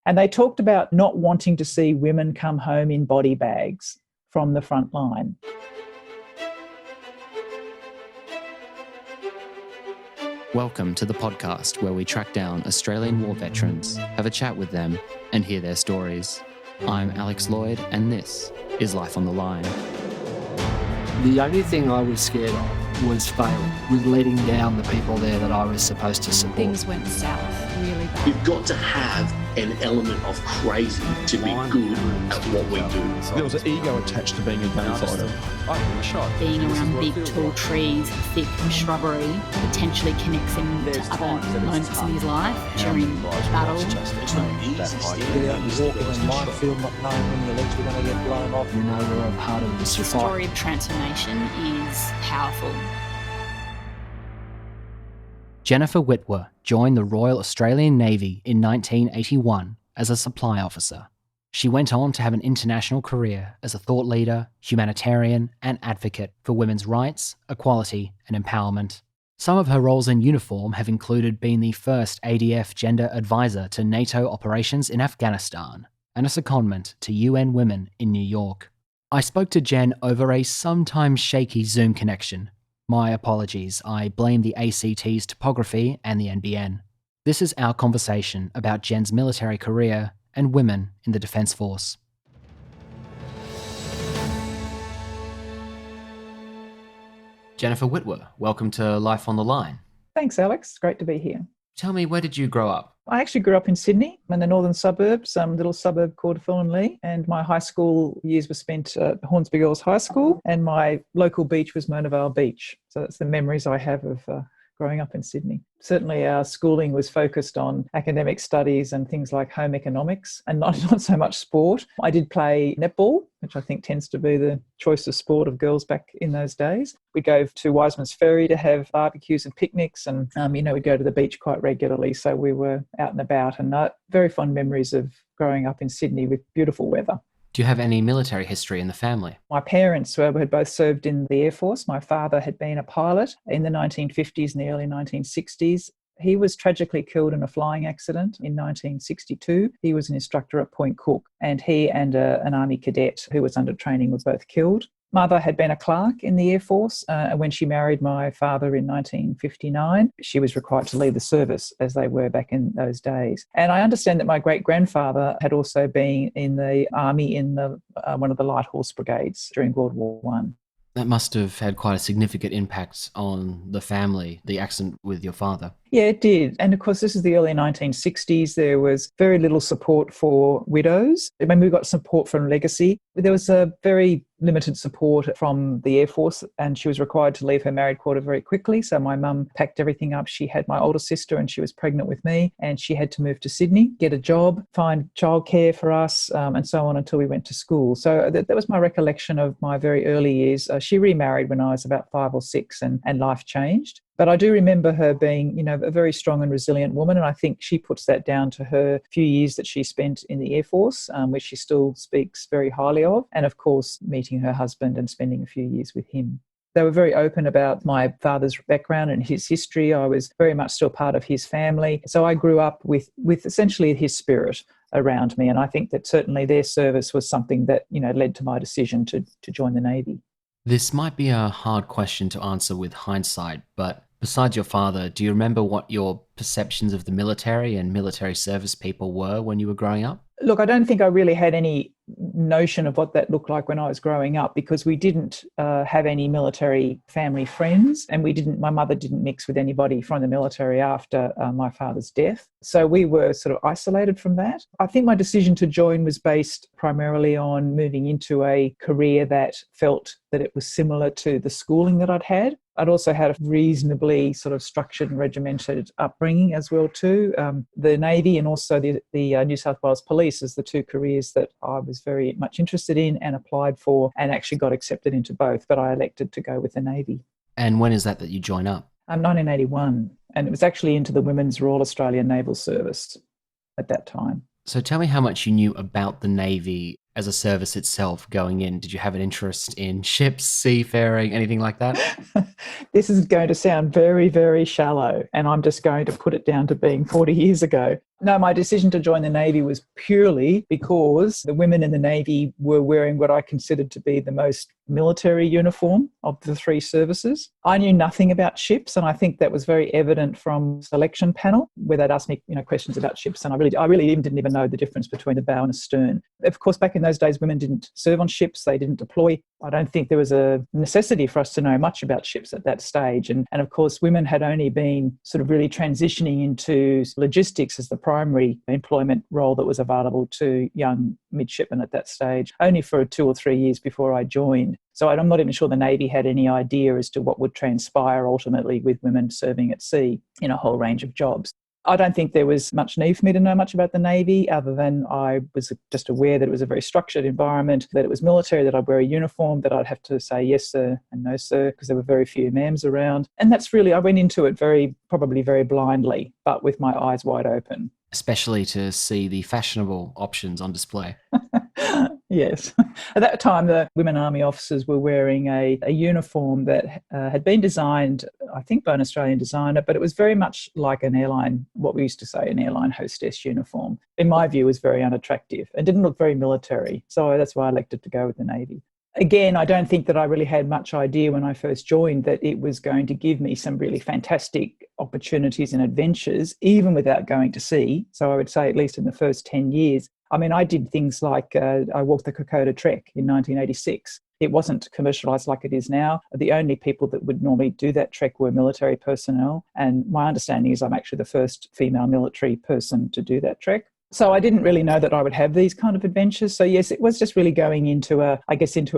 And they talked about not wanting to see women come home in body bags from the front line. Welcome to the podcast where we track down Australian war veterans, have a chat with them, and hear their stories. I'm Alex Lloyd, and this is Life on the Line. The only thing I was scared of was failing, was letting down the people there that I was supposed to support. Things went south really bad. We've got to have an element of crazy to be good at what we do. There was an ego attached to being a gunfighter. Being around big tall trees, thick shrubbery, potentially connects him to other moments in his life during battle. Walking in minefield, not knowing when your legs were going to get blown off. You know, we're a part of this The story of transformation is powerful. Jennifer Wittwer joined the Royal Australian Navy in 1981 as a supply officer. She went on to have an international career as a thought leader, humanitarian, and advocate for women's rights, equality, and empowerment. Some of her roles in uniform have included being the first ADF Gender Advisor to NATO Operations in Afghanistan and a secondment to UN Women in New York. I spoke to Jen over a sometimes shaky Zoom connection. My apologies, I blame the ACT's topography and the NBN. This is our conversation about Jen's military career and women in the Defence Force. Jennifer Wittwer, welcome to Life on the Line. Thanks, Alex. Great to be here. Tell me, where did you grow up? I actually grew up in Sydney, in the northern suburbs, a little suburb called Thornley, and my high school years were spent at Hornsby Girls High School, and my local beach was Mona Vale Beach. So that's the memories I have of growing up in Sydney. Certainly our schooling was focused on academic studies and things like home economics and not so much sport. I did play netball, which I think tends to be the choice of sport of girls back in those days. We'd go to Wiseman's Ferry to have barbecues and picnics, and we'd go to the beach quite regularly, so we were out and about, and very fond memories of growing up in Sydney with beautiful weather. Do you have any military history in the family? My parents had both served in the Air Force. My father had been a pilot in the 1950s and the early 1960s. He was tragically killed in a flying accident in 1962. He was an instructor at Point Cook, and he and an Army cadet who was under training were both killed. Mother had been a clerk in the Air Force. When she married my father in 1959, she was required to leave the service, as they were back in those days. And I understand that my great-grandfather had also been in the Army in one of the Light Horse Brigades during World War I. That must have had quite a significant impact on the family, the accident with your father. Yeah, it did. And of course, this is the early 1960s. There was very little support for widows. I mean, we got support from Legacy. There was a very limited support from the Air Force, and she was required to leave her married quarter very quickly. So my mum packed everything up. She had my older sister and she was pregnant with me, and she had to move to Sydney, get a job, find childcare for us, and so on until we went to school. So that was my recollection of my very early years. She remarried when I was about 5 or 6, and life changed. But I do remember her being, a very strong and resilient woman. And I think she puts that down to her few years that she spent in the Air Force, which she still speaks very highly of. And of course, meeting her husband and spending a few years with him. They were very open about my father's background and his history. I was very much still part of his family. So I grew up with essentially his spirit around me. And I think that certainly their service was something that, led to my decision to join the Navy. This might be a hard question to answer with hindsight, but besides your father, do you remember what your perceptions of the military and military service people were when you were growing up? Look, I don't think I really had any notion of what that looked like when I was growing up, because we didn't have any military family friends, and my mother didn't mix with anybody from the military after my father's death. So we were sort of isolated from that. I think my decision to join was based primarily on moving into a career that felt that it was similar to the schooling that I'd had. I'd also had a reasonably sort of structured and regimented upbringing as well too. The Navy and also the New South Wales Police is the two careers that I was very much interested in and applied for, and actually got accepted into both, but I elected to go with the Navy. And when is that you join up? 1981, and it was actually into the Women's Royal Australian Naval Service at that time. So tell me how much you knew about the Navy as a service itself going in. Did you have an interest in ships, seafaring, anything like that? This is going to sound very, very shallow, and I'm just going to put it down to being 40 years ago. No, my decision to join the Navy was purely because the women in the Navy were wearing what I considered to be the most military uniform of the three services. I knew nothing about ships, and I think that was very evident from the selection panel, where they'd ask me, questions about ships, and I really even didn't even know the difference between a bow and a stern. Of course, back in those days, women didn't serve on ships, they didn't deploy. I don't think there was a necessity for us to know much about ships at that stage. And of course, women had only been sort of really transitioning into logistics as the primary employment role that was available to young midshipmen at that stage, only for 2 or 3 years before I joined. So I'm not even sure the Navy had any idea as to what would transpire ultimately with women serving at sea in a whole range of jobs. I don't think there was much need for me to know much about the Navy, other than I was just aware that it was a very structured environment, that it was military, that I'd wear a uniform, that I'd have to say yes, sir, and no, sir, because there were very few ma'ams around. And that's really, I went into it probably very blindly, but with my eyes wide open. Especially to see the fashionable options on display. Yes. At that time, the women Army officers were wearing a uniform that had been designed, I think, by an Australian designer, but it was very much like an airline, what we used to say, an airline hostess uniform. In my view, it was very unattractive and didn't look very military. So that's why I elected to go with the Navy. Again, I don't think that I really had much idea when I first joined that it was going to give me some really fantastic opportunities and adventures, even without going to sea. So I would say at least in the first 10 years, I mean, I did things like I walked the Kokoda Trek in 1986. It wasn't commercialised like it is now. The only people that would normally do that trek were military personnel. And my understanding is I'm actually the first female military person to do that trek. So I didn't really know that I would have these kind of adventures. So yes, it was just really going into a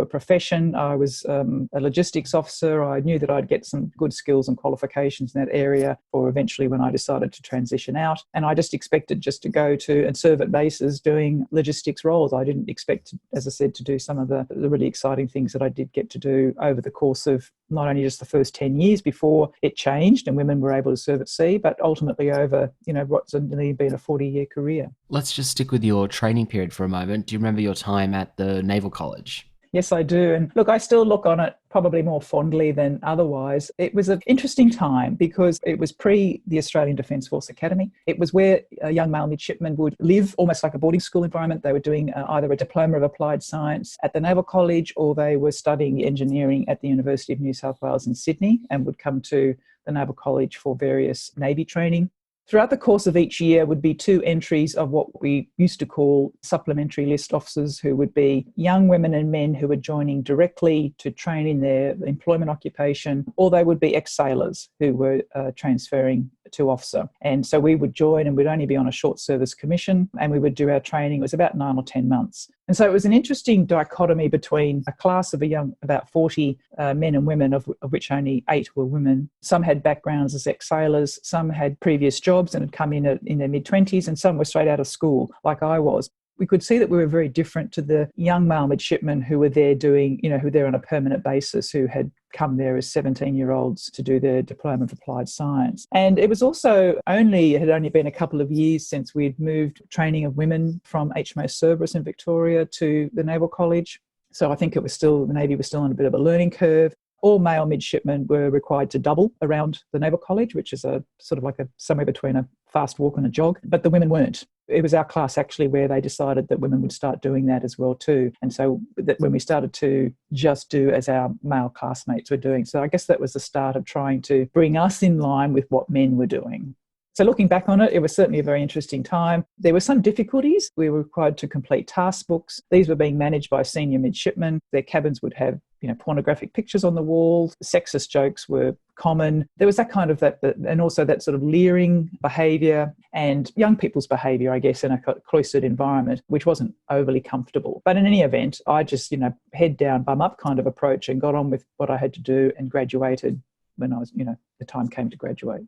profession. I was a logistics officer. I knew that I'd get some good skills and qualifications in that area for eventually when I decided to transition out. And I just expected just to go to and serve at bases doing logistics roles. I didn't expect, as I said, to do some of the really exciting things that I did get to do over the course of not only just the first 10 years before it changed and women were able to serve at sea, but ultimately over, what's only been a 40-year career. Let's just stick with your training period for a moment. Do you remember your time at the Naval College? Yes, I do. And look, I still look on it probably more fondly than otherwise. It was an interesting time because it was pre the Australian Defence Force Academy. It was where young male midshipmen would live almost like a boarding school environment. They were doing either a Diploma of Applied Science at the Naval College, or they were studying engineering at the University of New South Wales in Sydney and would come to the Naval College for various Navy training. Throughout the course of each year would be 2 entries of what we used to call supplementary list officers, who would be young women and men who were joining directly to train in their employment occupation, or they would be ex-sailors who were transferring to officer. And so we would join and we'd only be on a short service commission and we would do our training. It was about 9 or 10 months. And so it was an interesting dichotomy between a class of about 40 men and women, of which only 8 were women. Some had backgrounds as ex-sailors, some had previous jobs and had come in their mid-20s, and some were straight out of school, like I was. We could see that we were very different to the young male midshipmen who were there doing, who were there on a permanent basis, who had come there as 17-year-olds to do their Diploma of Applied Science. And it was also it had only been a couple of years since we'd moved training of women from HMAS Cerberus in Victoria to the Naval College. So I think the Navy was still on a bit of a learning curve. All male midshipmen were required to double around the Naval College, which is a sort of like somewhere between a fast walk and a jog, but the women weren't. It was our class actually where they decided that women would start doing that as well too. And so that when we started to just do as our male classmates were doing. So I guess that was the start of trying to bring us in line with what men were doing. So looking back on it, it was certainly a very interesting time. There were some difficulties. We were required to complete task books. These were being managed by senior midshipmen. Their cabins would have, pornographic pictures on the walls. Sexist jokes were common. There was that kind of and also that sort of leering behaviour and young people's behaviour, I guess, in a cloistered environment, which wasn't overly comfortable. But in any event, I just, head down, bum up kind of approach and got on with what I had to do and graduated when I was, the time came to graduate.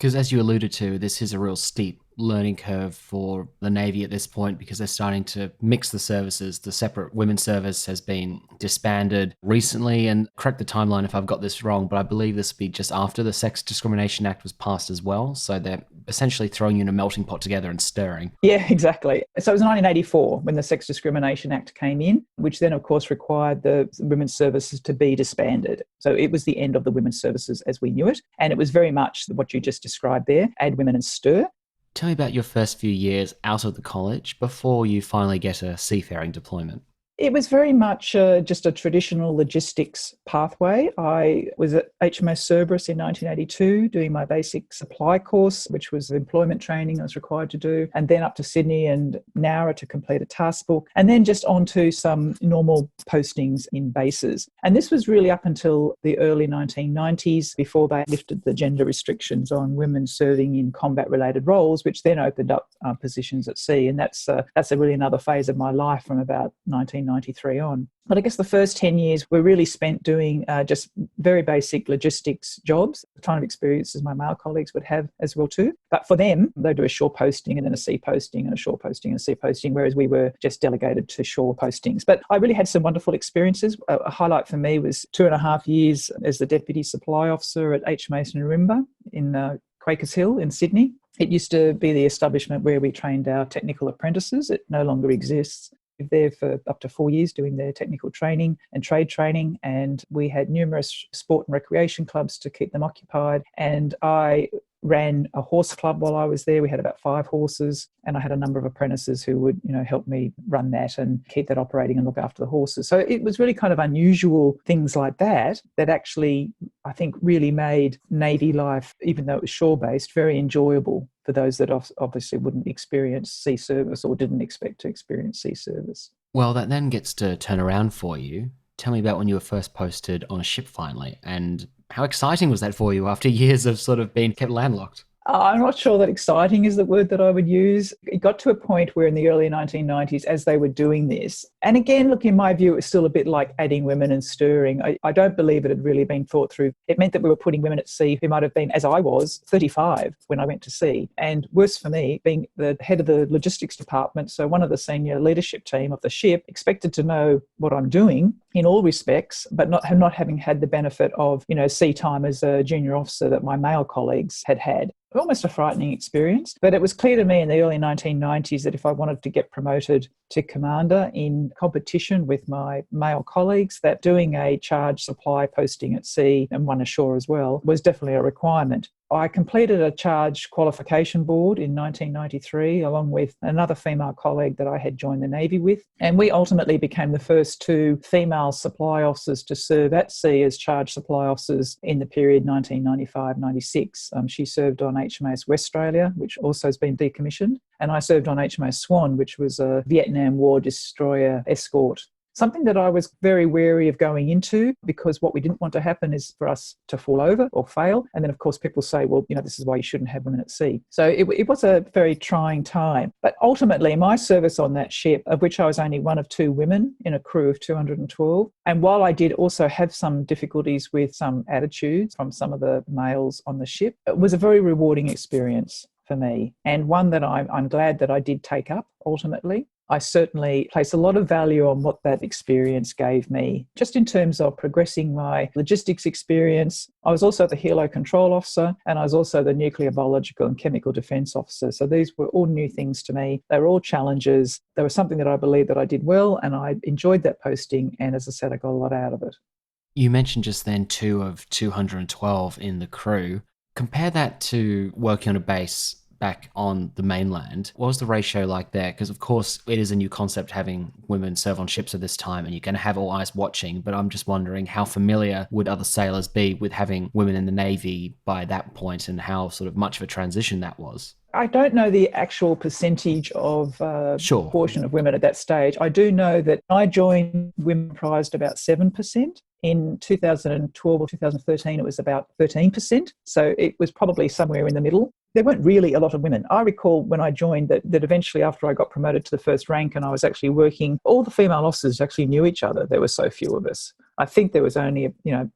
Because as you alluded to, this is a real steep learning curve for the Navy at this point, because they're starting to mix the services. The separate women's service has been disbanded recently, and correct the timeline if I've got this wrong, but I believe this will be just after the Sex Discrimination Act was passed as well. So they're essentially throwing you in a melting pot together and stirring. Yeah, exactly. So it was 1984 when the Sex Discrimination Act came in, which then, of course, required the women's services to be disbanded. So it was the end of the women's services as we knew it. And it was very much what you just described there, add women and stir. Tell me about your first few years out of the college before you finally get a seafaring deployment. It was very much just a traditional logistics pathway. I was at HMS Cerberus in 1982 doing my basic supply course, which was employment training I was required to do, and then up to Sydney and Nowra to complete a task book, and then just onto some normal postings in bases. And this was really up until the early 1990s before they lifted the gender restrictions on women serving in combat-related roles, which then opened up positions at sea. And that's really another phase of my life from about 1993 on. But I guess the first 10 years were really spent doing just very basic logistics jobs, the kind of experiences my male colleagues would have as well too. But for them, they'd do a shore posting and then a sea posting and a shore posting and a sea posting, whereas we were just delegated to shore postings. But I really had some wonderful experiences. A highlight for me was 2.5 years as the Deputy Supply Officer at HMAS Narimba in Quakers Hill in Sydney. It used to be the establishment where we trained our technical apprentices. It no longer exists. There for up to 4 years doing their technical training and trade training, and we had numerous sport and recreation clubs to keep them occupied, and I ran a horse club while I was there. We had about 5 horses, and I had a number of apprentices who would, help me run that and keep that operating and look after the horses. So it was really kind of unusual things like that actually, I think, really made Navy life, even though it was shore-based, very enjoyable for those that obviously wouldn't experience sea service or didn't expect to experience sea service. Well, that then gets to turn around for you. Tell me about when you were first posted on a ship finally, and how exciting was that for you after years of sort of being kept landlocked? I'm not sure that exciting is the word that I would use. It got to a point where in the early 1990s, as they were doing this, and again, look, in my view, it was still a bit like adding women and stirring. I don't believe it had really been thought through. It meant that we were putting women at sea who might have been, as I was, 35 when I went to sea. And worse for me, being the head of the logistics department, so one of the senior leadership team of the ship, expected to know what I'm doing in all respects, but not having had the benefit of, sea time as a junior officer that my male colleagues had had. Almost a frightening experience. But it was clear to me in the early 1990s that if I wanted to get promoted to commander in competition with my male colleagues, that doing a charge supply posting at sea and one ashore as well was definitely a requirement. I completed a charge qualification board in 1993 along with another female colleague that I had joined the Navy with, and we ultimately became the first 2 female supply officers to serve at sea as charge supply officers in the period 1995-96. She served on HMAS Westralia, which also has been decommissioned, and I served on HMAS Swan, which was a Vietnam War destroyer escort. Something that I was very wary of going into, because what we didn't want to happen is for us to fall over or fail. And then, of course, people say, well, this is why you shouldn't have women at sea. So it was a very trying time. But ultimately, my service on that ship, of which I was only one of 2 women in a crew of 212, and while I did also have some difficulties with some attitudes from some of the males on the ship, it was a very rewarding experience for me, and one that I'm glad that I did take up ultimately. I certainly place a lot of value on what that experience gave me, just in terms of progressing my logistics experience. I was also the helo control officer, and I was also the nuclear, biological and chemical defence officer. So these were all new things to me. They were all challenges. They were something that I believed that I did well, and I enjoyed that posting. And as I said, I got a lot out of it. You mentioned just then 2 of 212 in the crew. Compare that to working on a base back on the mainland. What was the ratio like there? Because, of course, it is a new concept having women serve on ships at this time, and you're going to have all eyes watching. But I'm just wondering, how familiar would other sailors be with having women in the Navy by that point, and how sort of much of a transition that was? I don't know the actual percentage of proportion of women at that stage. I do know that I joined, women comprised about 7%. In 2012 or 2013, it was about 13%. So it was probably somewhere in the middle. There weren't really a lot of women. I recall when I joined that eventually, after I got promoted to the first rank and I was actually working, all the female officers actually knew each other. There were so few of us. I think there was only,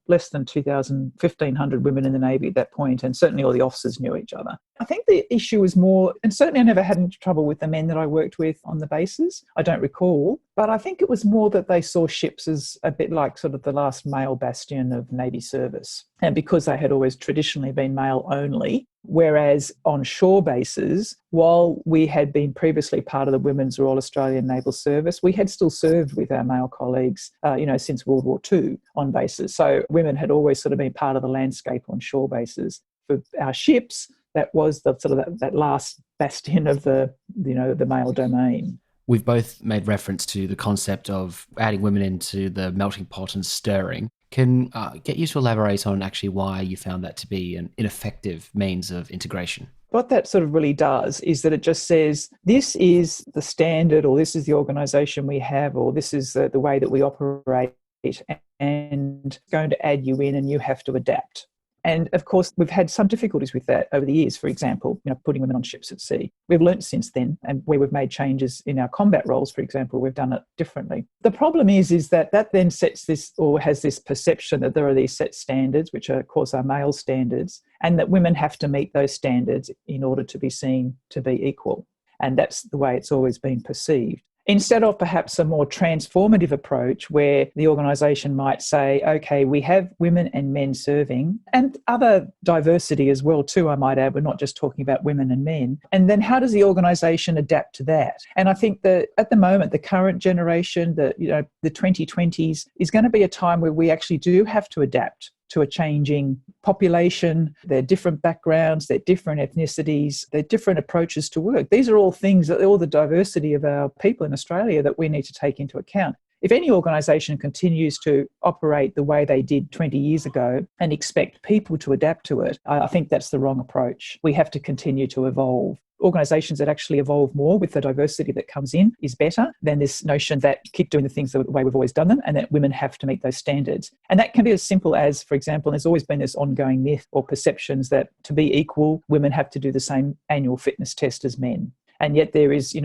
less than 1,500 women in the Navy at that point, and certainly all the officers knew each other. I think the issue was more, and certainly I never had any trouble with the men that I worked with on the bases. I don't recall, but I think it was more that they saw ships as a bit like sort of the last male bastion of Navy service. And because they had always traditionally been male only, whereas on shore bases, while we had been previously part of the Women's Royal Australian Naval Service, we had still served with our male colleagues, since World War II on bases. So women had always sort of been part of the landscape on shore bases. For our ships, that was the sort of that last bastion of the male domain. We've both made reference to the concept of adding women into the melting pot and stirring. Can get you to elaborate on actually why you found that to be an ineffective means of integration? What that sort of really does is that it just says, this is the standard, or this is the organisation we have, or this is the way that we operate, and going to add you in and you have to adapt. And of course, we've had some difficulties with that over the years. For example, putting women on ships at sea. We've learnt since then, and where we've made changes in our combat roles, for example, we've done it differently. The problem is that then sets this, or has this perception that there are these set standards, which are, of course, are male standards, and that women have to meet those standards in order to be seen to be equal. And that's the way it's always been perceived. Instead of perhaps a more transformative approach where the organisation might say, okay, we have women and men serving, and other diversity as well too, I might add. We're not just talking about women and men. And then how does the organisation adapt to that? And I think that at the moment, the current generation, the 2020s, is going to be a time where we actually do have to adapt to a changing population, their different backgrounds, their different ethnicities, their different approaches to work. These are all things, all the diversity of our people in Australia that we need to take into account. If any organisation continues to operate the way they did 20 years ago and expect people to adapt to it, I think that's the wrong approach. We have to continue to evolve. Organisations that actually evolve more with the diversity that comes in is better than this notion that keep doing the things the way we've always done them and that women have to meet those standards. And that can be as simple as, for example, there's always been this ongoing myth or perceptions that to be equal, women have to do the same annual fitness test as men. And yet there is,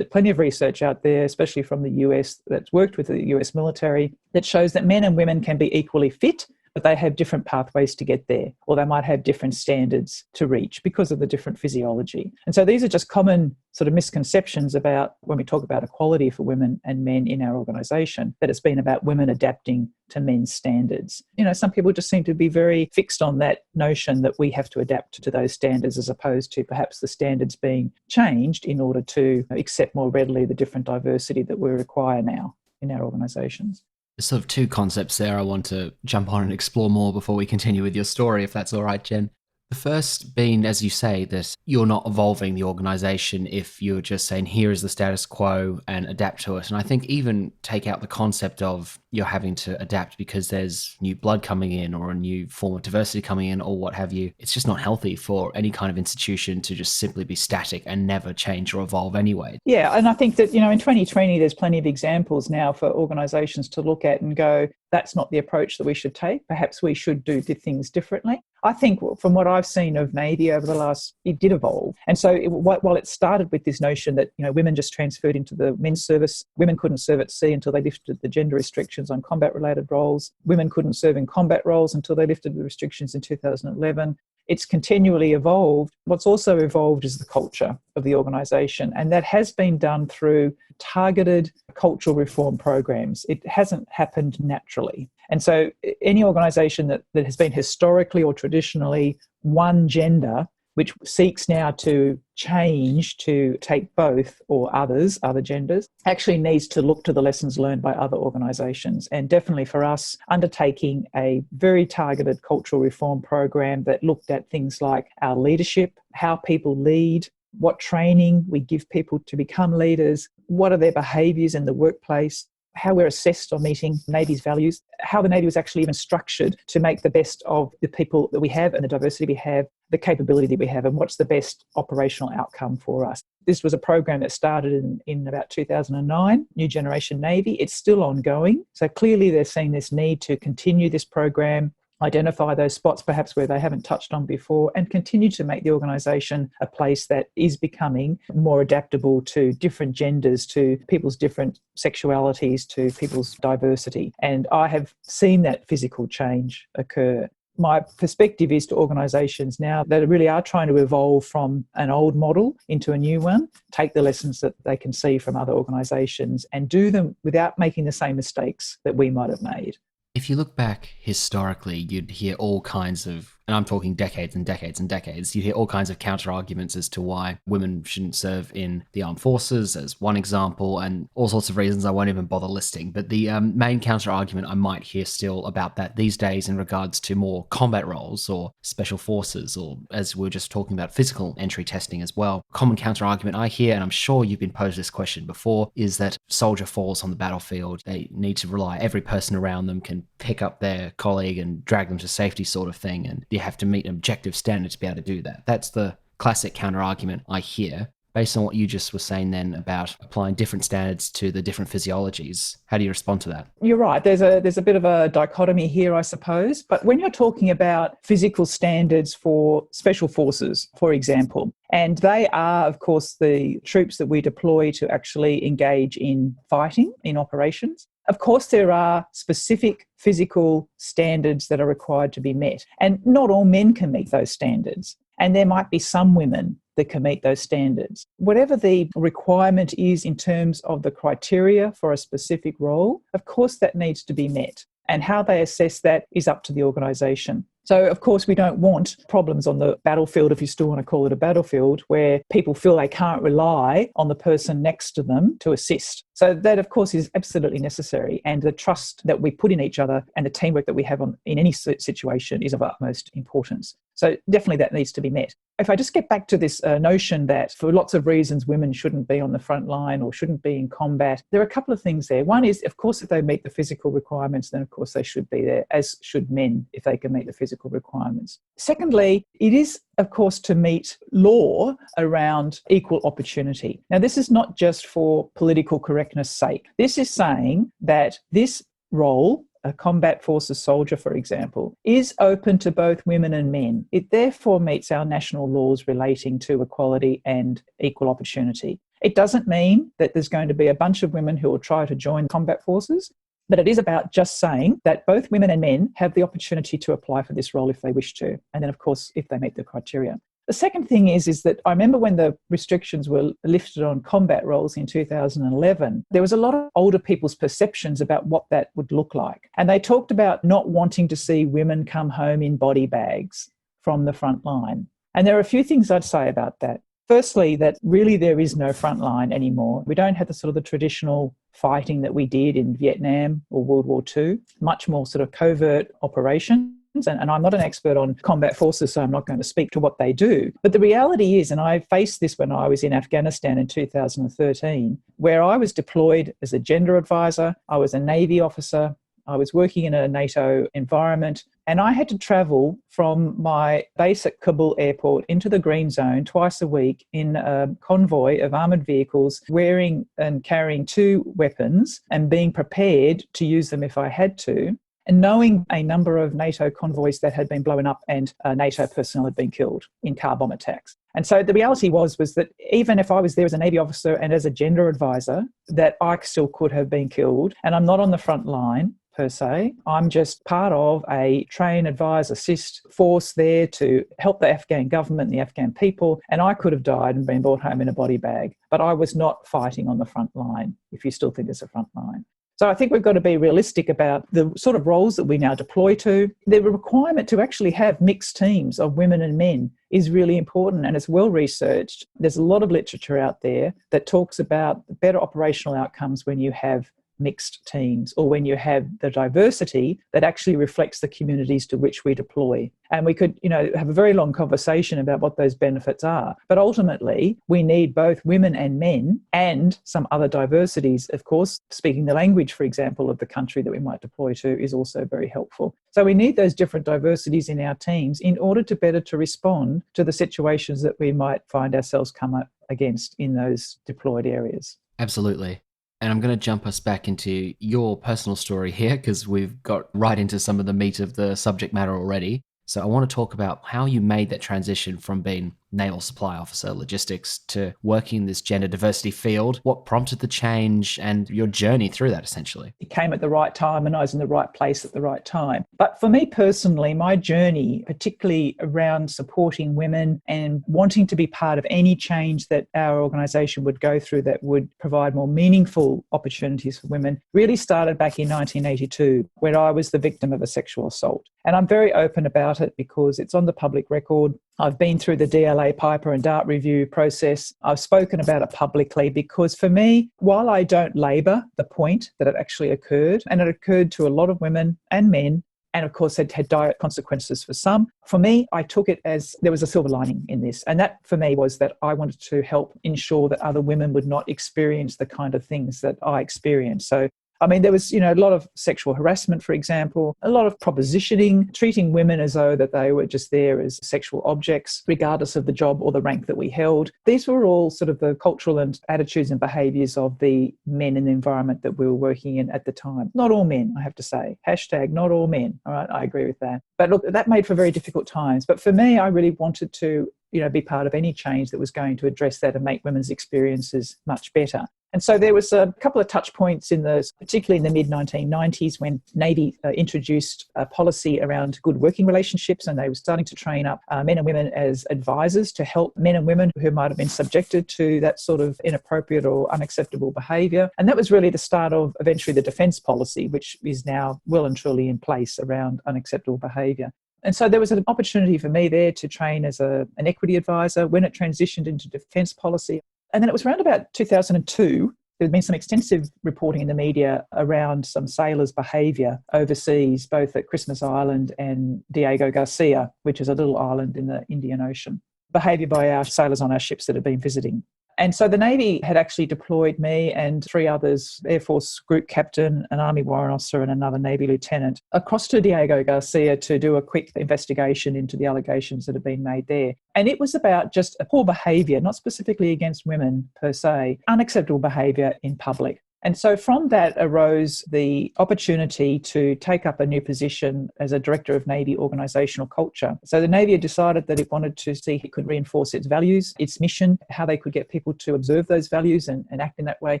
plenty of research out there, especially from the US, that's worked with the US military, that shows that men and women can be equally fit, but they have different pathways to get there, or they might have different standards to reach because of the different physiology. And so these are just common sort of misconceptions about when we talk about equality for women and men in our organisation, that it's been about women adapting to men's standards. Some people just seem to be very fixed on that notion that we have to adapt to those standards, as opposed to perhaps the standards being changed in order to accept more readily the different diversity that we require now in our organisations. There's sort of two concepts there I want to jump on and explore more before we continue with your story, if that's all right, Jen. The first being, as you say, that you're not evolving the organisation if you're just saying, here is the status quo and adapt to it. And I think even take out the concept of you're having to adapt because there's new blood coming in or a new form of diversity coming in or what have you. It's just not healthy for any kind of institution to just simply be static and never change or evolve anyway. Yeah, and I think that, in 2020, there's plenty of examples now for organisations to look at and go, that's not the approach that we should take. Perhaps we should do the things differently. I think from what I've seen of Navy over the last, it did evolve. And so while it started with this notion that, women just transferred into the men's service, women couldn't serve at sea until they lifted the gender restrictions on combat-related roles. Women couldn't serve in combat roles until they lifted the restrictions in 2011. It's continually evolved. What's also evolved is the culture of the organisation, and that has been done through targeted cultural reform programs. It hasn't happened naturally. And so any organisation that has been historically or traditionally one gender, which seeks now to change to take both or other genders, actually needs to look to the lessons learned by other organisations. And definitely for us, undertaking a very targeted cultural reform program that looked at things like our leadership, how people lead, what training we give people to become leaders, what are their behaviours in the workplace, how we're assessed on meeting Navy's values, how the Navy was actually even structured to make the best of the people that we have and the diversity we have, the capability that we have, and what's the best operational outcome for us. This was a program that started in about 2009, New Generation Navy. It's still ongoing. So clearly they're seeing this need to continue this program, identify those spots perhaps where they haven't touched on before, and continue to make the organisation a place that is becoming more adaptable to different genders, to people's different sexualities, to people's diversity. And I have seen that physical change occur. My perspective is to organisations now that really are trying to evolve from an old model into a new one, take the lessons that they can see from other organisations and do them without making the same mistakes that we might have made. If you look back historically, you'd hear all kinds of and I'm talking decades and decades and decades, you hear all kinds of counter arguments as to why women shouldn't serve in the armed forces, as one example, and all sorts of reasons I won't even bother listing. But the main counter argument I might hear still about that these days in regards to more combat roles or special forces, or as we were just talking about, physical entry testing as well. Common counter argument I hear, and I'm sure you've been posed this question before, is that soldier falls on the battlefield. They need to rely, every person around them can pick up their colleague and drag them to safety, sort of thing, and you have to meet an objective standard to be able to do that. That's the classic counter argument I hear. Based on what you just were saying then about applying different standards to the different physiologies, how do you respond to that? You're right. There's a bit of a dichotomy here, I suppose. But when you're talking about physical standards for special forces, for example, and they are, of course, the troops that we deploy to actually engage in fighting, in operations. Of course, there are specific physical standards that are required to be met, and not all men can meet those standards. And there might be some women that can meet those standards. Whatever the requirement is in terms of the criteria for a specific role, of course that needs to be met. And how they assess that is up to the organisation. So, of course, we don't want problems on the battlefield, if you still want to call it a battlefield, where people feel they can't rely on the person next to them to assist. So that, of course, is absolutely necessary. And the trust that we put in each other and the teamwork that we have in any situation is of utmost importance. So definitely that needs to be met. If I just get back to this notion that for lots of reasons women shouldn't be on the front line or shouldn't be in combat, there are a couple of things there. One is, of course, if they meet the physical requirements, then of course they should be there, as should men if they can meet the physical requirements. Secondly, it is, of course, to meet law around equal opportunity. Now, this is not just for political correctness' sake. This is saying that this role, a combat forces soldier, for example, is open to both women and men. It therefore meets our national laws relating to equality and equal opportunity. It doesn't mean that there's going to be a bunch of women who will try to join combat forces, but it is about just saying that both women and men have the opportunity to apply for this role if they wish to. And then, of course, if they meet the criteria. The second thing is that I remember when the restrictions were lifted on combat roles in 2011, there was a lot of older people's perceptions about what that would look like. And they talked about not wanting to see women come home in body bags from the front line. And there are a few things I'd say about that. Firstly, that really there is no front line anymore. We don't have the sort of the traditional fighting that we did in Vietnam or World War II, much more sort of covert operations. And I'm not an expert on combat forces, so I'm not going to speak to what they do. But the reality is, and I faced this when I was in Afghanistan in 2013, where I was deployed as a gender advisor, I was a Navy officer, I was working in a NATO environment, and I had to travel from my base at Kabul airport into the green zone twice a week in a convoy of armoured vehicles, wearing and carrying 2 weapons and being prepared to use them if I had to. And knowing a number of NATO convoys that had been blown up and NATO personnel had been killed in car bomb attacks. And so the reality was that even if I was there as a Navy officer and as a gender advisor, that I still could have been killed. And I'm not on the front line per se. I'm just part of a train, advise, assist force there to help the Afghan government and the Afghan people. And I could have died and been brought home in a body bag. But I was not fighting on the front line, if you still think there's a front line. So I think we've got to be realistic about the sort of roles that we now deploy to. The requirement to actually have mixed teams of women and men is really important, and it's well researched. There's a lot of literature out there that talks about the better operational outcomes when you have mixed teams, or when you have the diversity that actually reflects the communities to which we deploy. And we could, have a very long conversation about what those benefits are. But ultimately, we need both women and men and some other diversities. Of course, speaking the language, for example, of the country that we might deploy to is also very helpful. So we need those different diversities in our teams in order to better to respond to the situations that we might find ourselves come up against in those deployed areas. Absolutely. And I'm going to jump us back into your personal story here, because we've got right into some of the meat of the subject matter already. So I want to talk about how you made that transition from being naval supply officer, logistics, to working in this gender diversity field. What prompted the change and your journey through that, essentially? It came at the right time and I was in the right place at the right time. But for me personally, my journey, particularly around supporting women and wanting to be part of any change that our organisation would go through that would provide more meaningful opportunities for women, really started back in 1982, when I was the victim of a sexual assault. And I'm very open about it because it's on the public record. I've been through the DLA Piper and Dart review process. I've spoken about it publicly because for me, while I don't labour the point that it actually occurred, and it occurred to a lot of women and men, and of course it had dire consequences for some, for me, I took it as there was a silver lining in this. And that for me was that I wanted to help ensure that other women would not experience the kind of things that I experienced. So I mean, there was, a lot of sexual harassment, for example, a lot of propositioning, treating women as though that they were just there as sexual objects, regardless of the job or the rank that we held. These were all sort of the cultural and attitudes and behaviours of the men in the environment that we were working in at the time. Not all men, I have to say. # not all men. All right, I agree with that. But look, that made for very difficult times. But for me, I really wanted to be part of any change that was going to address that and make women's experiences much better. And so there was a couple of touch points particularly in the mid-1990s, when Navy introduced a policy around good working relationships, and they were starting to train up men and women as advisors to help men and women who might have been subjected to that sort of inappropriate or unacceptable behaviour. And that was really the start of eventually the defence policy, which is now well and truly in place around unacceptable behaviour. And so there was an opportunity for me there to train as an equity advisor when it transitioned into defence policy. And then it was around about 2002, there had been some extensive reporting in the media around some sailors' behaviour overseas, both at Christmas Island and Diego Garcia, which is a little island in the Indian Ocean. Behaviour by our sailors on our ships that had been visiting. And so the Navy had actually deployed me and 3 others, Air Force group captain, an Army warrant officer and another Navy lieutenant, across to Diego Garcia to do a quick investigation into the allegations that had been made there. And it was about just a poor behaviour, not specifically against women per se, unacceptable behaviour in public. And so from that arose the opportunity to take up a new position as a Director of Navy Organisational Culture. So the Navy had decided that it wanted to see if it could reinforce its values, its mission, how they could get people to observe those values and act in that way.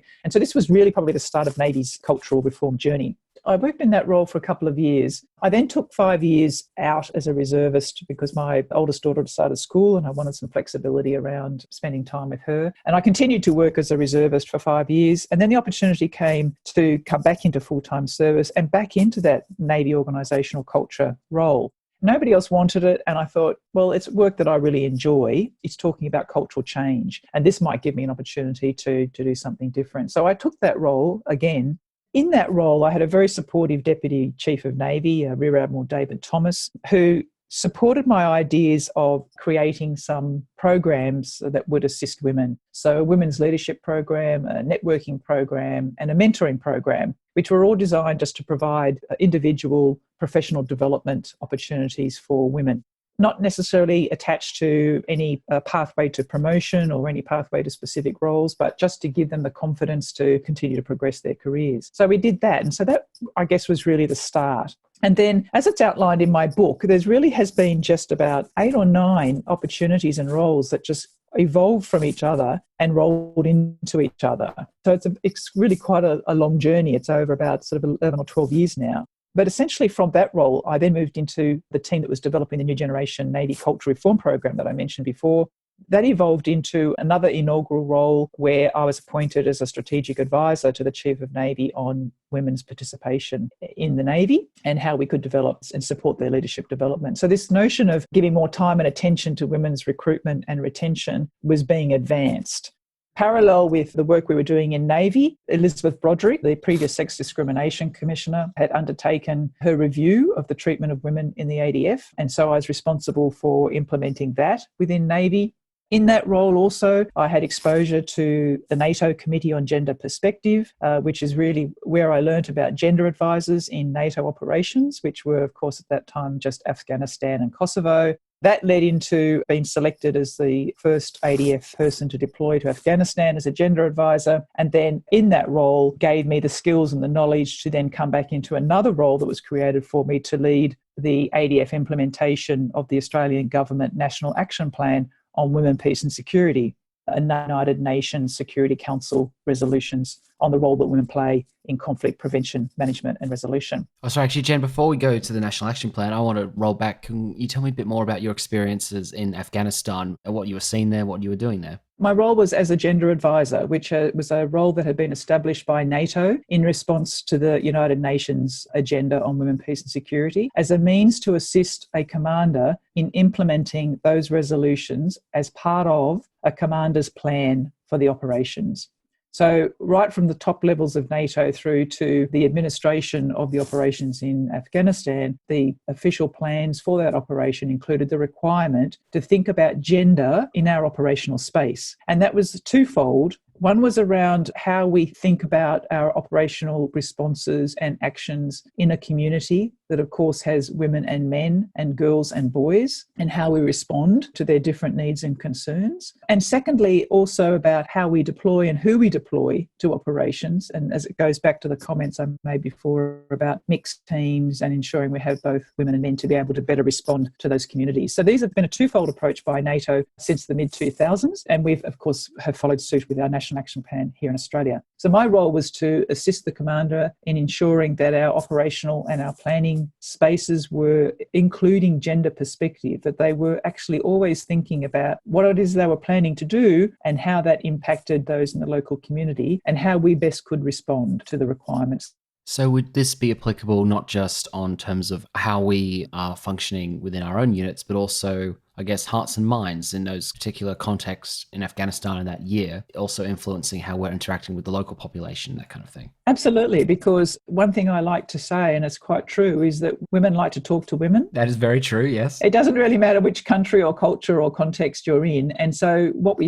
And so this was really probably the start of Navy's cultural reform journey. I worked in that role for a couple of years. I then took 5 years out as a reservist because my oldest daughter had started school and I wanted some flexibility around spending time with her. And I continued to work as a reservist for 5 years. And then the opportunity came to come back into full-time service and back into that Navy organisational culture role. Nobody else wanted it, and I thought, well, it's work that I really enjoy. It's talking about cultural change, and this might give me an opportunity to do something different. So I took that role again. In that role, I had a very supportive Deputy Chief of Navy, Rear Admiral David Thomas, who supported my ideas of creating some programs that would assist women. So a women's leadership program, a networking program, and a mentoring program, which were all designed just to provide individual professional development opportunities for women. Not necessarily attached to any pathway to promotion or any pathway to specific roles, but just to give them the confidence to continue to progress their careers. So we did that. And so that, I guess, was really the start. And then, as it's outlined in my book, there's really has been just about 8 or 9 opportunities and roles that just evolved from each other and rolled into each other. So it's really quite a long journey. It's over about sort of 11 or 12 years now. But essentially from that role, I then moved into the team that was developing the new generation Navy Cultural Reform Program that I mentioned before. That evolved into another inaugural role where I was appointed as a strategic advisor to the Chief of Navy on women's participation in the Navy and how we could develop and support their leadership development. So this notion of giving more time and attention to women's recruitment and retention was being advanced. Parallel with the work we were doing in Navy, Elizabeth Broderick, the previous Sex Discrimination Commissioner, had undertaken her review of the treatment of women in the ADF. And so I was responsible for implementing that within Navy. In that role also, I had exposure to the NATO Committee on Gender Perspective, which is really where I learnt about gender advisors in NATO operations, which were, of course, at that time just Afghanistan and Kosovo. That led into being selected as the first ADF person to deploy to Afghanistan as a gender advisor. And then in that role gave me the skills and the knowledge to then come back into another role that was created for me to lead the ADF implementation of the Australian Government National Action Plan on Women, Peace and Security, and United Nations Security Council resolutions on the role that women play in conflict prevention, management and resolution. Oh, sorry, actually, Jen, before we go to the National Action Plan, I want to roll back. Can you tell me a bit more about your experiences in Afghanistan, what you were seeing there, what you were doing there? My role was as a gender advisor, which was a role that had been established by NATO in response to the United Nations agenda on women, peace and security, as a means to assist a commander in implementing those resolutions as part of a commander's plan for the operations. So right from the top levels of NATO through to the administration of the operations in Afghanistan, the official plans for that operation included the requirement to think about gender in our operational space. And that was twofold. One was around how we think about our operational responses and actions in a community that, of course, has women and men and girls and boys, and how we respond to their different needs and concerns. And secondly, also about how we deploy and who we deploy to operations. And as it goes back to the comments I made before about mixed teams and ensuring we have both women and men to be able to better respond to those communities. So these have been a twofold approach by NATO since the mid-2000s. And we've, of course, have followed suit with our National Action Plan here in Australia. So my role was to assist the commander in ensuring that our operational and our planning spaces were including gender perspective, that they were actually always thinking about what it is they were planning to do and how that impacted those in the local community and how we best could respond to the requirements. So would this be applicable not just on terms of how we are functioning within our own units, but also, I guess, hearts and minds in those particular contexts in Afghanistan in that year, also influencing how we're interacting with the local population, that kind of thing? Absolutely, because one thing I like to say, and it's quite true, is that women like to talk to women. That is very true, yes. It doesn't really matter which country or culture or context you're in. And so what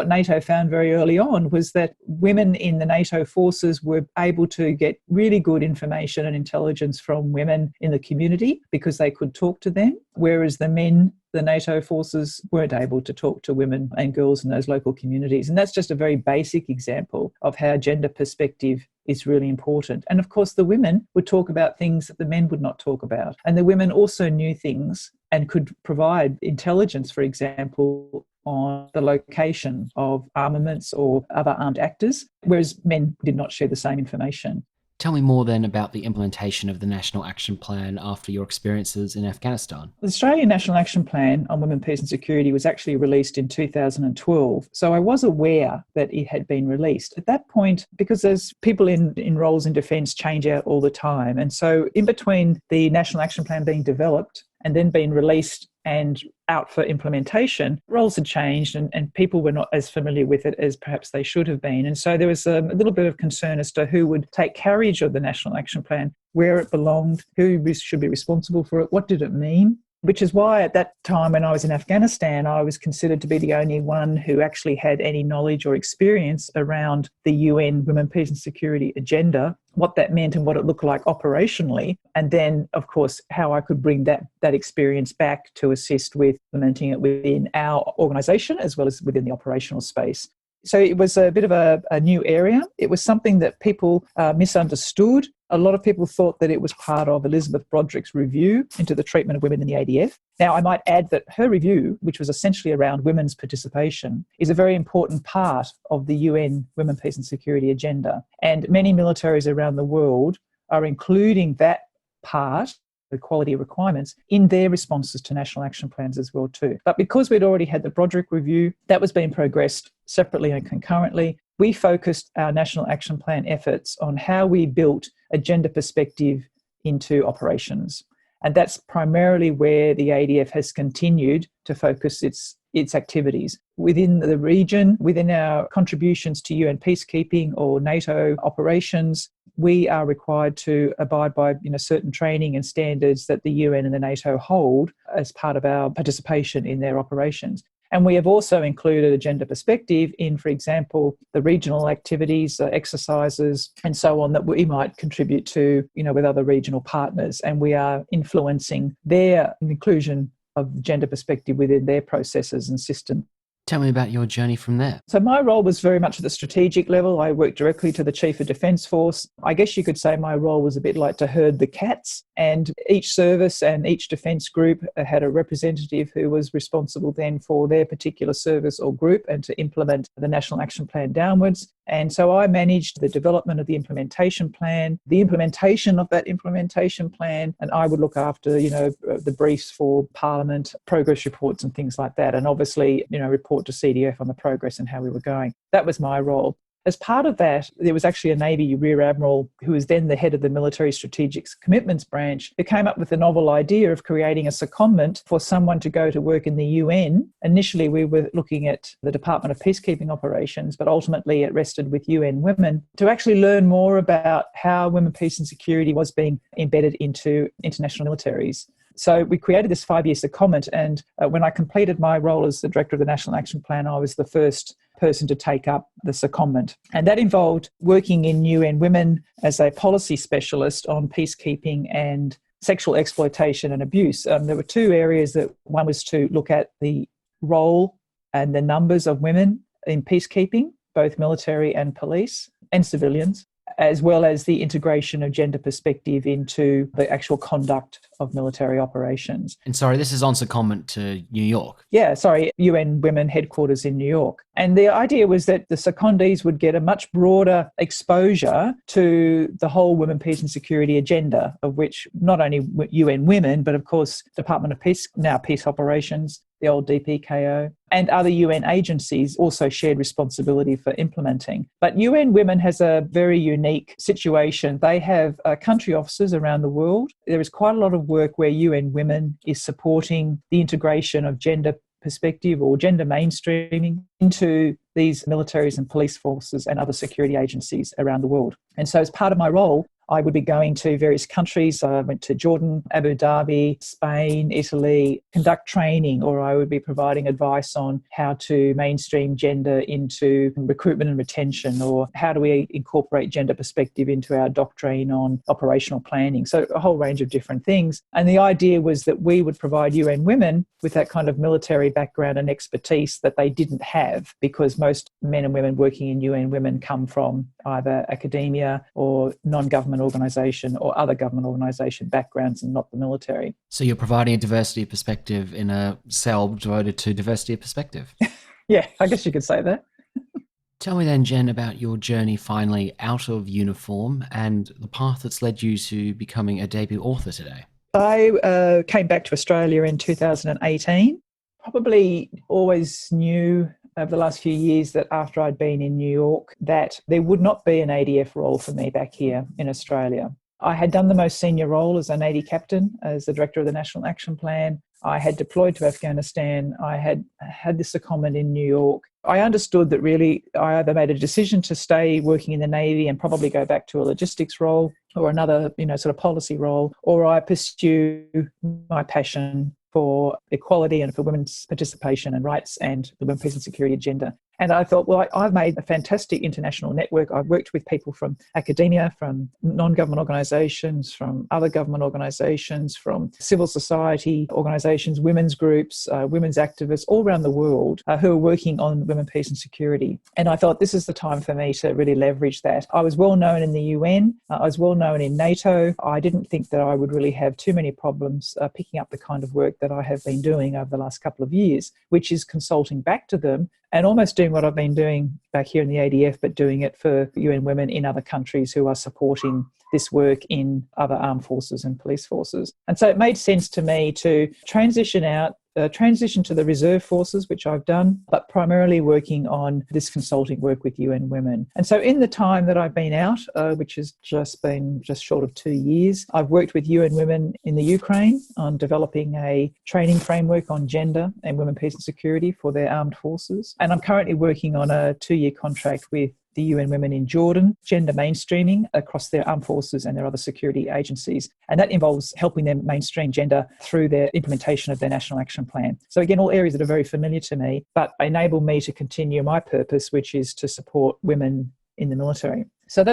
NATO found very early on was that women in the NATO forces were able to get really good information and intelligence from women in the community because they could talk to them, whereas the NATO forces weren't able to talk to women and girls in those local communities. And that's just a very basic example of how gender perspective is really important. And of course, the women would talk about things that the men would not talk about. And the women also knew things and could provide intelligence, for example, on the location of armaments or other armed actors, whereas men did not share the same information. Tell me more then about the implementation of the National Action Plan after your experiences in Afghanistan. The Australian National Action Plan on Women, Peace and Security was actually released in 2012. So I was aware that it had been released. At that point, because there's people in roles in defence change out all the time. And so in between the National Action Plan being developed and then being released and out for implementation, roles had changed and people were not as familiar with it as perhaps they should have been. And so there was a little bit of concern as to who would take carriage of the National Action Plan, where it belonged, who should be responsible for it, what did it mean? Which is why at that time when I was in Afghanistan, I was considered to be the only one who actually had any knowledge or experience around the UN Women, Peace and Security agenda, what that meant and what it looked like operationally. And then, of course, how I could bring that experience back to assist with implementing it within our organisation as well as within the operational space. So it was a bit of a new area. It was something that people misunderstood. A lot of people thought that it was part of Elizabeth Broderick's review into the treatment of women in the ADF. Now, I might add that her review, which was essentially around women's participation, is a very important part of the UN Women, Peace and Security agenda. And many militaries around the world are including that part, the quality requirements, in their responses to national action plans as well too. But because we'd already had the Broderick review, that was being progressed separately and concurrently, we focused our national action plan efforts on how we built a gender perspective into operations. And that's primarily where the ADF has continued to focus its activities. Within the region, within our contributions to UN peacekeeping or NATO operations, we are required to abide by certain training and standards that the UN and the NATO hold as part of our participation in their operations. And we have also included a gender perspective in, for example, the regional activities, exercises, and so on that we might contribute to, with other regional partners. And we are influencing their inclusion of the gender perspective within their processes and systems. Tell me about your journey from there. So my role was very much at the strategic level. I worked directly to the Chief of Defence Force. I guess you could say my role was a bit like to herd the cats, and each service and each defence group had a representative who was responsible then for their particular service or group and to implement the National Action Plan downwards. And so I managed the development of the implementation plan, the implementation of that implementation plan, and I would look after, the briefs for Parliament, progress reports and things like that. And obviously, report to CDF on the progress and how we were going. That was my role. As part of that, there was actually a Navy Rear Admiral who was then the head of the Military Strategic Commitments Branch who came up with the novel idea of creating a secondment for someone to go to work in the UN. Initially, we were looking at the Department of Peacekeeping Operations, but ultimately it rested with UN Women to actually learn more about how women, peace and security was being embedded into international militaries. So we created this 5-year secondment, and when I completed my role as the Director of the National Action Plan, I was the first person to take up the secondment. And that involved working in UN Women as a policy specialist on peacekeeping and sexual exploitation and abuse. There were two areas. That one was to look at the role and the numbers of women in peacekeeping, both military and police and civilians, as well as the integration of gender perspective into the actual conduct of military operations. And sorry, this is on secondment to New York. Yeah, sorry, UN Women headquarters in New York. And the idea was that the secondees would get a much broader exposure to the whole women, peace and security agenda, of which not only UN Women, but of course, Department of Peace, now Peace Operations, the old DPKO, and other UN agencies also shared responsibility for implementing. But UN Women has a very unique situation. They have country offices around the world. There is quite a lot of work where UN Women is supporting the integration of gender perspective or gender mainstreaming into these militaries and police forces and other security agencies around the world. And so as part of my role, I would be going to various countries. I went to Jordan, Abu Dhabi, Spain, Italy, conduct training, or I would be providing advice on how to mainstream gender into recruitment and retention, or how do we incorporate gender perspective into our doctrine on operational planning. So a whole range of different things. And the idea was that we would provide UN Women with that kind of military background and expertise that they didn't have, because most men and women working in UN Women come from either academia or non-government organisation or other government organisation backgrounds and not the military. So you're providing a diversity of perspective in a cell devoted to diversity of perspective. Yeah, I guess you could say that. Tell me then, Jen, about your journey finally out of uniform and the path that's led you to becoming a debut author today. I came back to Australia in 2018. Probably always knew over the last few years that after I'd been in New York that there would not be an ADF role for me back here in Australia. I had done the most senior role as a Navy captain, as the Director of the National Action Plan. I had deployed to Afghanistan. I had this secondment in New York. I understood that really I either made a decision to stay working in the Navy and probably go back to a logistics role or another, sort of policy role, or I pursue my passion for equality and for women's participation and rights and the women, peace and security agenda. And I thought, well, I've made a fantastic international network. I've worked with people from academia, from non-government organisations, from other government organisations, from civil society organisations, women's groups, women's activists all around the world who are working on women, peace and security. And I thought this is the time for me to really leverage that. I was well known in the UN. I was well known in NATO. I didn't think that I would really have too many problems picking up the kind of work that I have been doing over the last couple of years, which is consulting back to them and almost doing what I've been doing back here in the ADF, but doing it for UN Women in other countries who are supporting this work in other armed forces and police forces. And so it made sense to me to transition to the reserve forces, which I've done, but primarily working on this consulting work with UN Women. And so in the time that I've been out, which has just been just short of 2 years, I've worked with UN Women in the Ukraine on developing a training framework on gender and women, peace and security for their armed forces. And I'm currently working on a 2-year contract with the UN Women in Jordan, gender mainstreaming across their armed forces and their other security agencies. And that involves helping them mainstream gender through their implementation of their National Action Plan. So again, all areas that are very familiar to me, but enable me to continue my purpose, which is to support women in the military. So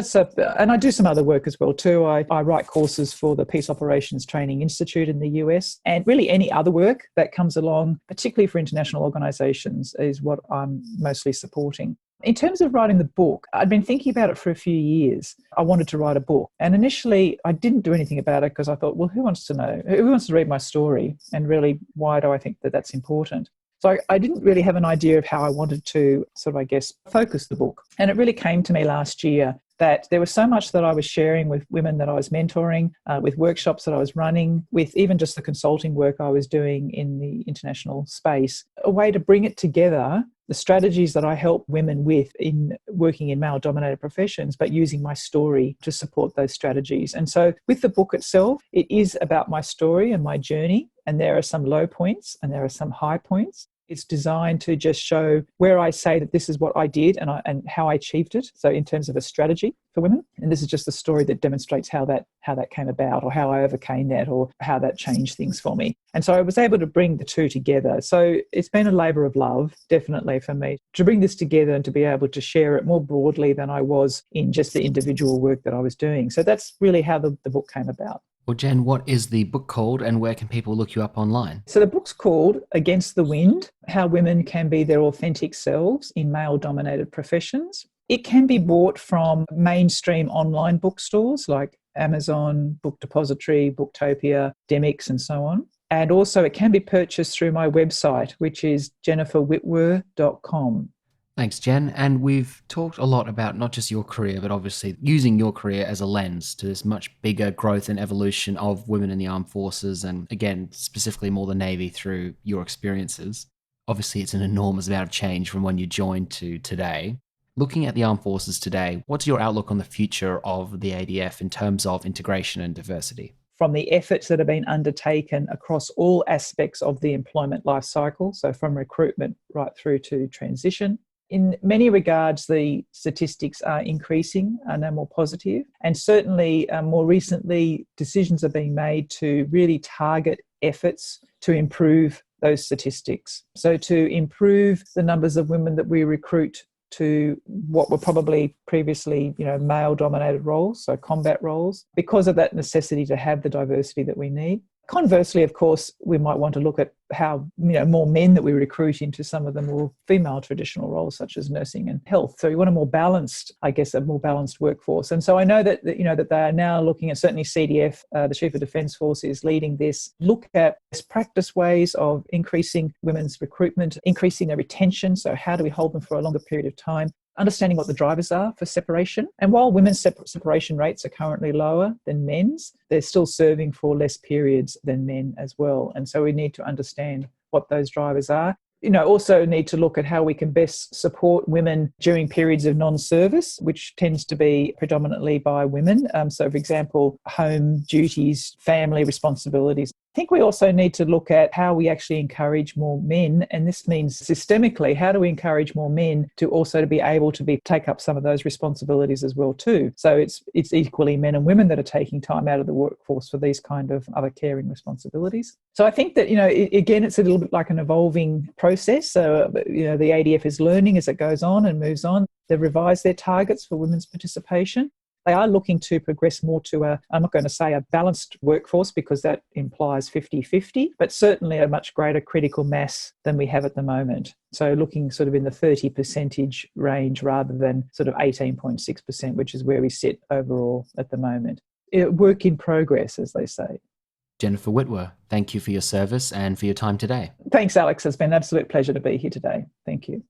and I do some other work as well too. I write courses for the Peace Operations Training Institute in the US, and really any other work that comes along, particularly for international organisations, is what I'm mostly supporting. In terms of writing the book, I'd been thinking about it for a few years. I wanted to write a book. And initially, I didn't do anything about it because I thought, well, who wants to know? Who wants to read my story? And really, why do I think that that's important? So I didn't really have an idea of how I wanted to focus the book. And it really came to me last year that there was so much that I was sharing with women that I was mentoring, with workshops that I was running, with even just the consulting work I was doing in the international space, a way to bring it together, the strategies that I help women with in working in male-dominated professions, but using my story to support those strategies. And so with the book itself, it is about my story and my journey, and there are some low points and there are some high points. It's designed to just show where I say that this is what I did and how I achieved it. So in terms of a strategy for women, and this is just a story that demonstrates how that came about, or how I overcame that, or how that changed things for me. And so I was able to bring the two together. So it's been a labour of love, definitely, for me to bring this together and to be able to share it more broadly than I was in just the individual work that I was doing. So that's really how the book came about. Well, Jen, what is the book called and where can people look you up online? So the book's called Against the Wind: How Women Can Be Their Authentic Selves in Male-Dominated Professions. It can be bought from mainstream online bookstores like Amazon, Book Depository, Booktopia, Demix, and so on. And also it can be purchased through my website, which is jenniferwittwer.com. Thanks, Jen. And we've talked a lot about not just your career, but obviously using your career as a lens to this much bigger growth and evolution of women in the armed forces, and again, specifically more the Navy through your experiences. Obviously, it's an enormous amount of change from when you joined to today. Looking at the armed forces today, what's your outlook on the future of the ADF in terms of integration and diversity? From the efforts that have been undertaken across all aspects of the employment life cycle, so from recruitment right through to transition, in many regards, the statistics are increasing and are more positive. And certainly, more recently, decisions are being made to really target efforts to improve those statistics. So to improve the numbers of women that we recruit to what were probably previously, male-dominated roles, so combat roles, because of that necessity to have the diversity that we need. Conversely, of course, we might want to look at how more men that we recruit into some of the more female traditional roles, such as nursing and health. So we want a more balanced workforce. And so I know that that they are now looking at, certainly CDF, the Chief of Defence Force is leading this, look at best practice ways of increasing women's recruitment, increasing their retention. So how do we hold them for a longer period of time? Understanding what the drivers are for separation. And while women's separation rates are currently lower than men's, they're still serving for less periods than men as well. And so we need to understand what those drivers are. Also need to look at how we can best support women during periods of non-service, which tends to be predominantly by women. So, for example, home duties, family responsibilities. I think we also need to look at how we actually encourage more men, and this means systemically, how do we encourage more men to also be able to take up some of those responsibilities as well too. So it's equally men and women that are taking time out of the workforce for these kind of other caring responsibilities. So I think that, again, it's a little bit like an evolving process. So, the ADF is learning as it goes on and moves on. They've revised their targets for women's participation. They are looking to progress more to I'm not going to say a balanced workforce because that implies 50-50, but certainly a much greater critical mass than we have at the moment. So looking sort of in the 30% range rather than sort of 18.6%, which is where we sit overall at the moment. Work in progress, as they say. Jennifer Wittwer, thank you for your service and for your time today. Thanks, Alex. It's been an absolute pleasure to be here today. Thank you.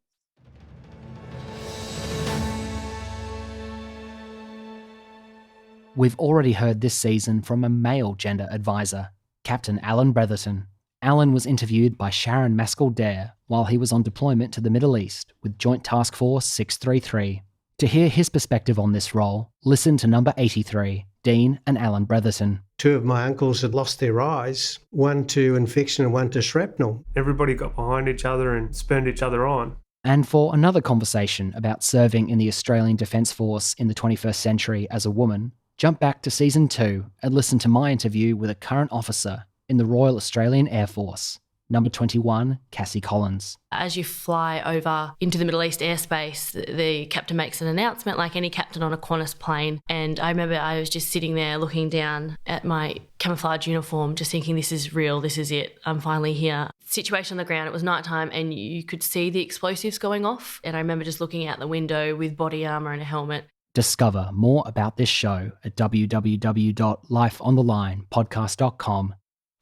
We've already heard this season from a male gender advisor, Captain Alan Bretherton. Alan was interviewed by Sharon Maskell-Dare while he was on deployment to the Middle East with Joint Task Force 633. To hear his perspective on this role, listen to number 83, Dean and Alan Bretherton. Two of my uncles had lost their eyes, one to infection and one to shrapnel. Everybody got behind each other and spurned each other on. And for another conversation about serving in the Australian Defence Force in the 21st century as a woman, jump back to Season 2 and listen to my interview with a current officer in the Royal Australian Air Force. Number 21, Cassie Collins. As you fly over into the Middle East airspace, the captain makes an announcement like any captain on a Qantas plane. And I remember I was just sitting there looking down at my camouflage uniform, just thinking, this is real, this is it, I'm finally here. Situation on the ground, it was nighttime and you could see the explosives going off. And I remember just looking out the window with body armour and a helmet. Discover more about this show at www.lifeonthelinepodcast.com.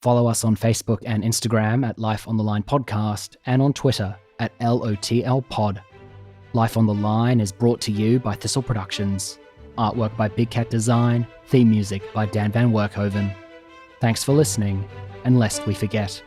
Follow us on Facebook and Instagram at Life on the Line Podcast and on Twitter at LOTL Pod. Life on the Line is brought to you by Thistle Productions. Artwork by Big Cat Design, theme music by Dan Van Werkhoven. Thanks for listening, and lest we forget.